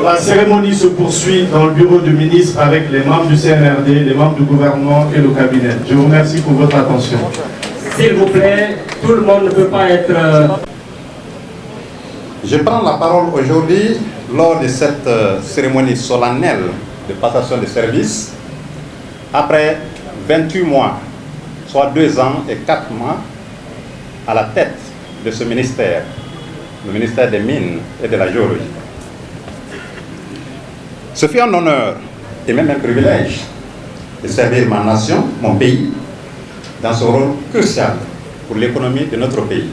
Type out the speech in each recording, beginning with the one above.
La cérémonie se poursuit dans le bureau du ministre avec les membres du CNRD, les membres du gouvernement et le cabinet. Je vous remercie pour votre attention. S'il vous plaît, tout le monde ne peut pas être... Je prends la parole aujourd'hui lors de cette cérémonie solennelle de passation de service après 28 mois, soit 2 ans et 4 mois à la tête de ce ministère, le ministère des Mines et de la Géologie. Ce fut un honneur et même un privilège de servir ma nation, mon pays, dans ce rôle crucial pour l'économie de notre pays.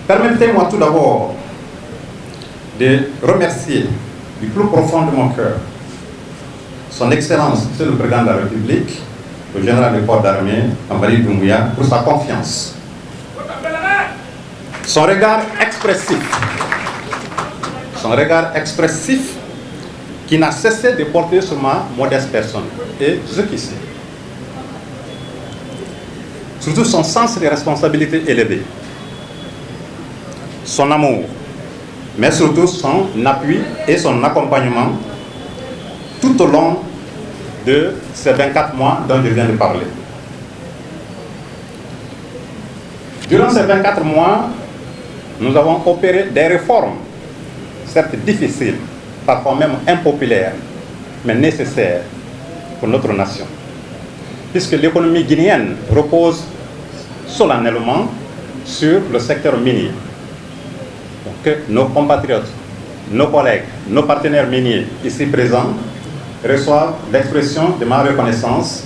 Permettez-moi tout d'abord de remercier du plus profond de mon cœur son Excellence, Monsieur le Président de la République, le général des corps d'armée, Ambali Doumbouya, pour sa confiance. Son regard expressif qui n'a cessé de porter sur ma modeste personne et jusqu'ici. Surtout son sens des responsabilités élevé, son amour, mais surtout son appui et son accompagnement tout au long de ces 24 mois dont je viens de parler. Durant ces 24 mois, nous avons opéré des réformes, certes difficiles, parfois même impopulaires, mais nécessaires pour notre nation. Puisque l'économie guinéenne repose solennellement sur le secteur minier. Donc, que nos compatriotes, nos collègues, nos partenaires miniers ici présents reçoivent l'expression de ma reconnaissance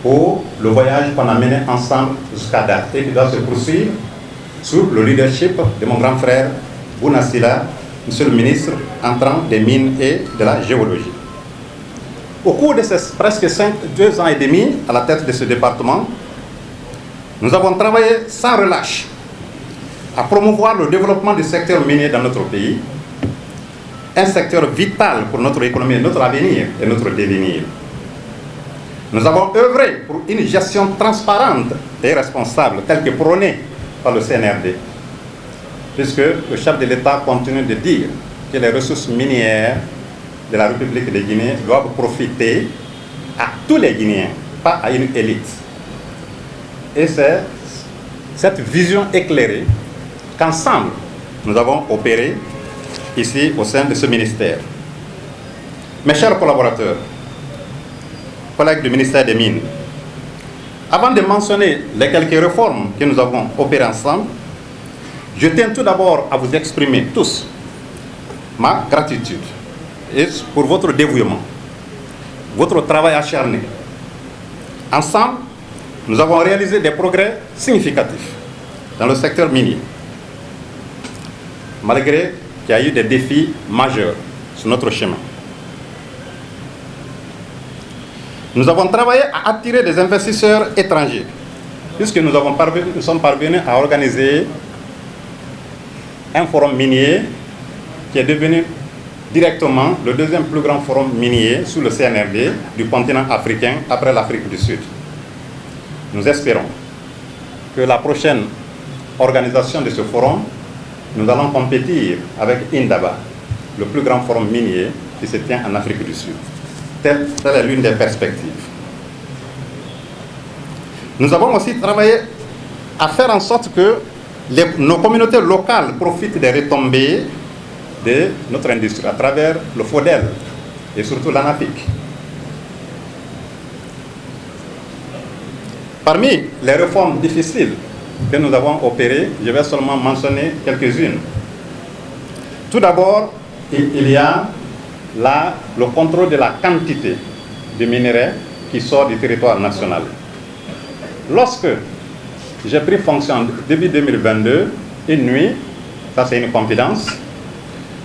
pour le voyage qu'on a mené ensemble jusqu'à date et qui doit se poursuivre sous le leadership de mon grand frère Bouna Sylla, Monsieur le ministre entrant des Mines et de la Géologie. Au cours de ces presque 2 ans et demi à la tête de ce département, nous avons travaillé sans relâche à promouvoir le développement du secteur minier dans notre pays, un secteur vital pour notre économie, notre avenir et notre devenir. Nous avons œuvré pour une gestion transparente et responsable, telle que prônée par le CNRD, puisque le chef de l'État continue de dire que les ressources minières de la République de Guinée doivent profiter à tous les Guinéens, pas à une élite. Et c'est cette vision éclairée qu'ensemble nous avons opéré ici au sein de ce ministère. Mes chers collaborateurs, collègues du ministère des Mines, avant de mentionner les quelques réformes que nous avons opérées ensemble, je tiens tout d'abord à vous exprimer tous ma gratitude et pour votre dévouement, votre travail acharné. Ensemble, nous avons réalisé des progrès significatifs dans le secteur minier, malgré qu'il y a eu des défis majeurs sur notre chemin. Nous avons travaillé à attirer des investisseurs étrangers, puisque nous sommes parvenus à organiser un forum minier qui est devenu directement le 2e plus grand forum minier sous le CNRD du continent africain après l'Afrique du Sud. Nous espérons que la prochaine organisation de ce forum, nous allons compétir avec Indaba, le plus grand forum minier qui se tient en Afrique du Sud. Telle est l'une des perspectives. Nous avons aussi travaillé à faire en sorte que nos communautés locales profitent des retombées de notre industrie à travers le FODEL et surtout l'ANAPIC. Parmi les réformes difficiles que nous avons opérées, je vais seulement mentionner quelques-unes. Tout d'abord, il y a le contrôle de la quantité de minerais qui sort du territoire national. Lorsque j'ai pris fonction début 2022, une nuit, ça c'est une confidence,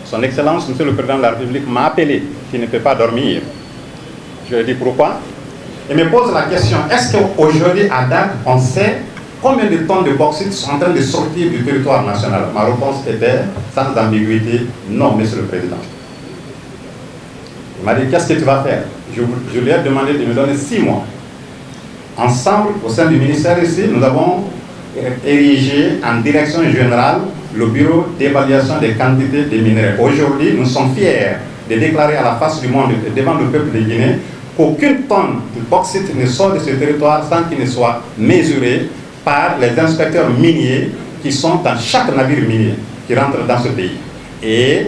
Son Excellence, Monsieur le Président de la République, m'a appelé, qui ne peut pas dormir. Je lui ai dit pourquoi. Il me pose la question, est-ce qu'aujourd'hui, à date, on sait combien de tonnes de bauxite sont en train de sortir du territoire national? Ma réponse était, sans ambiguïté, non, Monsieur le Président. Il m'a dit, qu'est-ce que tu vas faire? Je lui ai demandé de me donner 6 mois. Ensemble, au sein du ministère ici, nous avons érigé en direction générale le bureau d'évaluation des quantités de minerais. Aujourd'hui, nous sommes fiers de déclarer à la face du monde et devant le peuple de Guinée qu'aucune tonne de bauxite ne sort de ce territoire sans qu'il ne soit mesuré par les inspecteurs miniers qui sont dans chaque navire minier qui rentre dans ce pays. Et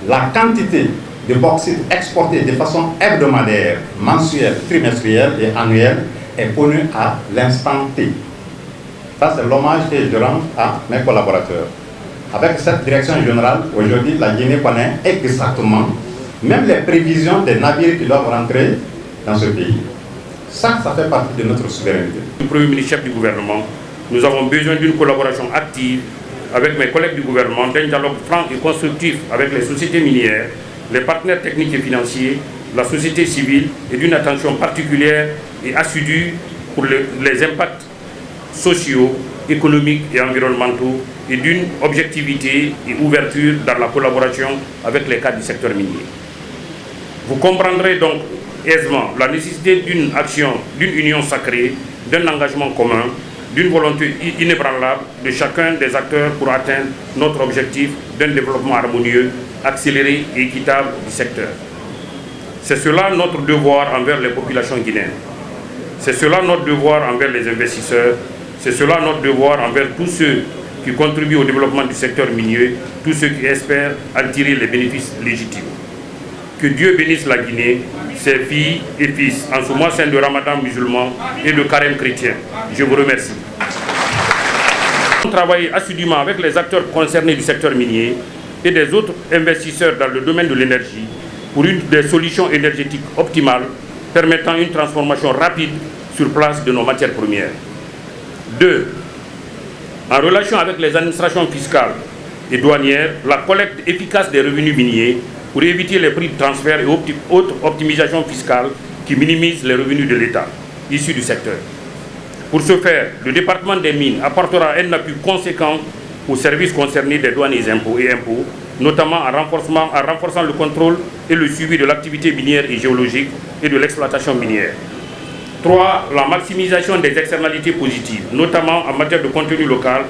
la quantité de bauxite exportée de façon hebdomadaire, mensuelle, trimestrielle et annuelle est connue à l'instant T. Ça, c'est l'hommage que je rends à mes collaborateurs. Avec cette direction générale, aujourd'hui, la Guinée connaît exactement même les prévisions des navires qui doivent rentrer dans ce pays. Ça fait partie de notre souveraineté. Le Premier ministre chef du gouvernement, nous avons besoin d'une collaboration active avec mes collègues du gouvernement, d'un dialogue franc et constructif avec les sociétés minières, les partenaires techniques et financiers, la société civile et d'une attention particulière et assidue pour les impacts sociaux, économiques et environnementaux et d'une objectivité et ouverture dans la collaboration avec les cadres du secteur minier. Vous comprendrez donc aisément la nécessité d'une action, d'une union sacrée, d'un engagement commun, d'une volonté inébranlable de chacun des acteurs pour atteindre notre objectif d'un développement harmonieux, accéléré et équitable du secteur. C'est cela notre devoir envers les populations guinéennes. C'est cela notre devoir envers les investisseurs. C'est cela notre devoir envers tous ceux qui contribuent au développement du secteur minier, tous ceux qui espèrent en tirer les bénéfices légitimes. Que Dieu bénisse la Guinée, ses filles et fils, en ce mois saint de Ramadan musulman et de carême chrétien. Je vous remercie. Nous travaillons assidûment avec les acteurs concernés du secteur minier et des autres investisseurs dans le domaine de l'énergie pour des solutions énergétiques optimales permettant une transformation rapide sur place de nos matières premières. 2. En relation avec les administrations fiscales et douanières, la collecte efficace des revenus miniers pour éviter les prix de transfert et autres optimisations fiscales qui minimisent les revenus de l'État issus du secteur. Pour ce faire, le département des mines apportera un appui conséquent aux services concernés des douanes et impôts, notamment en renforçant le contrôle et le suivi de l'activité minière et géologique et de l'exploitation minière. 3. La maximisation des externalités positives, notamment en matière de contenu local.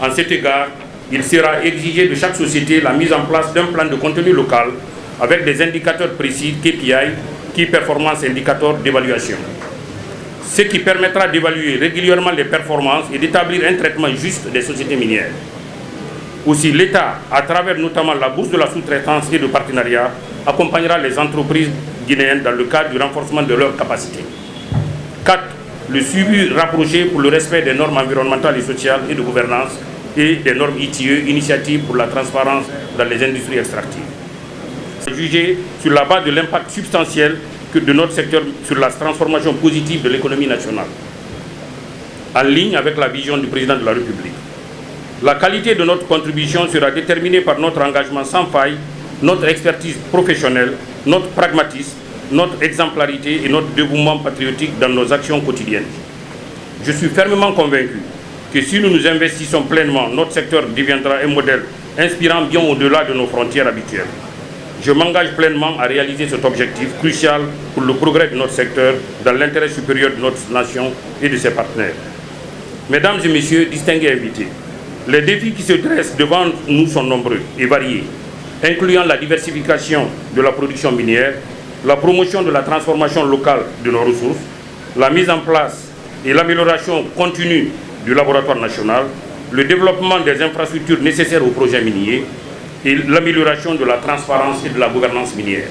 En cet égard, il sera exigé de chaque société la mise en place d'un plan de contenu local avec des indicateurs précis, KPI, Key Performance Indicator d'évaluation. Ce qui permettra d'évaluer régulièrement les performances et d'établir un traitement juste des sociétés minières. Aussi, l'État, à travers notamment la bourse de la sous-traitance et de partenariat, accompagnera les entreprises guinéennes dans le cadre du renforcement de leurs capacités. 4. Le suivi rapproché pour le respect des normes environnementales et sociales et de gouvernance et des normes ITIE, Initiative pour la transparence dans les industries extractives. Jugé sur la base de l'impact substantiel de notre secteur sur la transformation positive de l'économie nationale, en ligne avec la vision du président de la République. La qualité de notre contribution sera déterminée par notre engagement sans faille, notre expertise professionnelle, notre pragmatisme, notre exemplarité et notre dévouement patriotique dans nos actions quotidiennes. Je suis fermement convaincu que si nous nous investissons pleinement, notre secteur deviendra un modèle inspirant bien au-delà de nos frontières habituelles. Je m'engage pleinement à réaliser cet objectif crucial pour le progrès de notre secteur dans l'intérêt supérieur de notre nation et de ses partenaires. Mesdames et messieurs, distingués invités, les défis qui se dressent devant nous sont nombreux et variés, incluant la diversification de la production minière, la promotion de la transformation locale de nos ressources, la mise en place et l'amélioration continue du laboratoire national, le développement des infrastructures nécessaires aux projets miniers et l'amélioration de la transparence et de la gouvernance minière.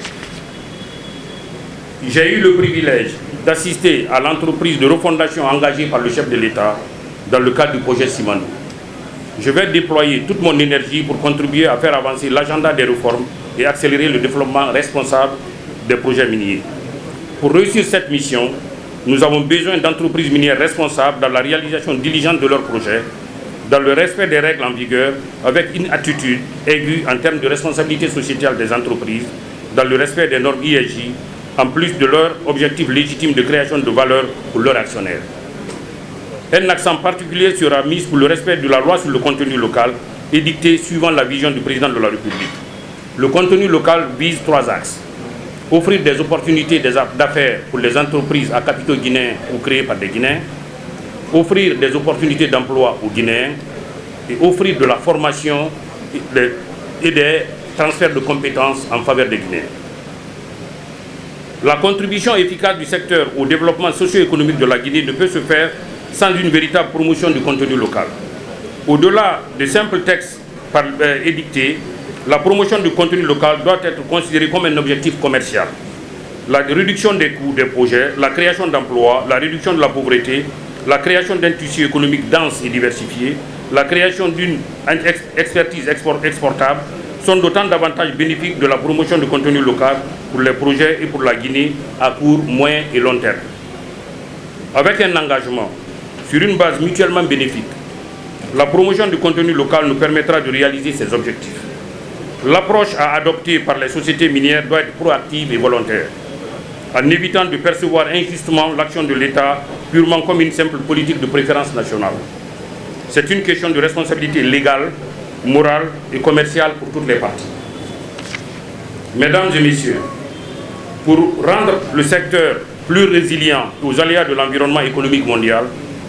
J'ai eu le privilège d'assister à l'entreprise de refondation engagée par le chef de l'État dans le cadre du projet Simandou. Je vais déployer toute mon énergie pour contribuer à faire avancer l'agenda des réformes et accélérer le développement responsable des projets miniers. Pour réussir cette mission, nous avons besoin d'entreprises minières responsables dans la réalisation diligente de leurs projets, dans le respect des règles en vigueur, avec une attitude aiguë en termes de responsabilité sociétale des entreprises, dans le respect des normes ISJ, en plus de leur objectif légitime de création de valeur pour leurs actionnaires. Un accent particulier sera mis pour le respect de la loi sur le contenu local, édictée suivant la vision du président de la République. Le contenu local vise 3 axes. Offrir des opportunités d'affaires pour les entreprises à capitaux guinéens ou créées par des Guinéens, offrir des opportunités d'emploi aux Guinéens et offrir de la formation et des transferts de compétences en faveur des Guinéens. La contribution efficace du secteur au développement socio-économique de la Guinée ne peut se faire sans une véritable promotion du contenu local. Au-delà de simples textes édictés, la promotion du contenu local doit être considérée comme un objectif commercial. La réduction des coûts des projets, la création d'emplois, la réduction de la pauvreté, la création d'un tissu économique dense et diversifié, la création d'une expertise exportable sont d'autant d'avantages bénéfiques de la promotion du contenu local pour les projets et pour la Guinée à court, moyen et long terme. Avec un engagement sur une base mutuellement bénéfique, la promotion du contenu local nous permettra de réaliser ces objectifs. L'approche à adopter par les sociétés minières doit être proactive et volontaire, en évitant de percevoir injustement l'action de l'État purement comme une simple politique de préférence nationale. C'est une question de responsabilité légale, morale et commerciale pour toutes les parties. Mesdames et messieurs, pour rendre le secteur plus résilient aux aléas de l'environnement économique mondial,